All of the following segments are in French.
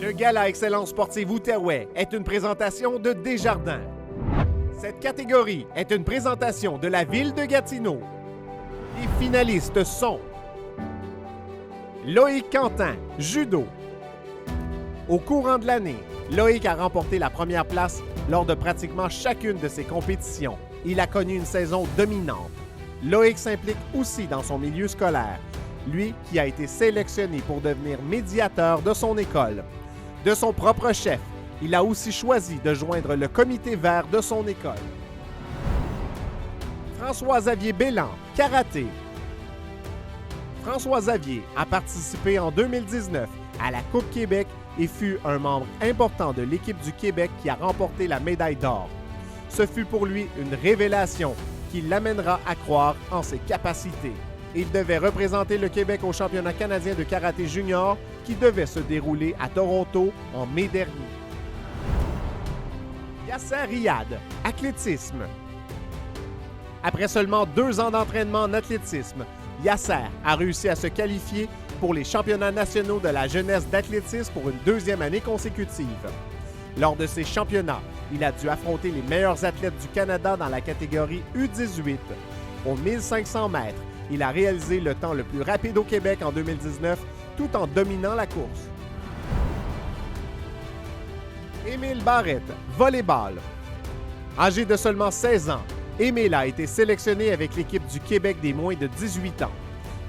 Le Gala Excellence Sportive Outaouais est une présentation de Desjardins. Cette catégorie est une présentation de la Ville de Gatineau. Les finalistes sont Loïc Quentin, judo. Au courant de l'année, Loïc a remporté la première place lors de pratiquement chacune de ses compétitions. Il a connu une saison dominante. Loïc s'implique aussi dans son milieu scolaire, lui qui a été sélectionné pour devenir médiateur de son école. De son propre chef, il a aussi choisi de joindre le comité vert de son école. François-Xavier Bélan, karaté. François-Xavier a participé en 2019 à la Coupe Québec et fut un membre important de l'équipe du Québec qui a remporté la médaille d'or. Ce fut pour lui une révélation qui l'amènera à croire en ses capacités. Il devait représenter le Québec au championnat canadien de karaté junior qui devait se dérouler à Toronto en mai dernier. Yasser Riyad, athlétisme. Après seulement 2 ans d'entraînement en athlétisme, Yasser a réussi à se qualifier pour les championnats nationaux de la jeunesse d'athlétisme pour une 2e année consécutive. Lors de ces championnats, il a dû affronter les meilleurs athlètes du Canada dans la catégorie U18. Au 1500 mètres, il a réalisé le temps le plus rapide au Québec en 2019 tout en dominant la course. Émile Barrette, volleyball. Âgé de seulement 16 ans, Émile a été sélectionné avec l'équipe du Québec des moins de 18 ans.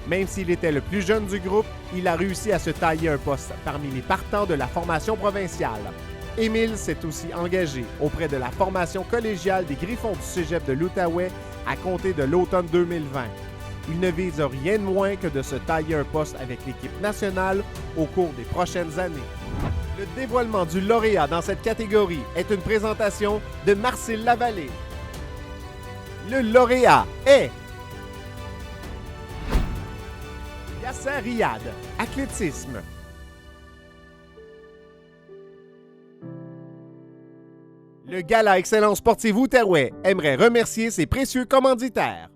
Même s'il était le plus jeune du groupe, il a réussi à se tailler un poste parmi les partants de la formation provinciale. Émile s'est aussi engagé auprès de la formation collégiale des Griffons du Cégep de l'Outaouais à compter de l'automne 2020. Il ne vise rien de moins que de se tailler un poste avec l'équipe nationale au cours des prochaines années. Le dévoilement du lauréat dans cette catégorie est une présentation de Marcille Lavallée. Le lauréat est Yasser Riyad, athlétisme. Le Gala Excellence Sportive Outaouais aimerait remercier ses précieux commanditaires.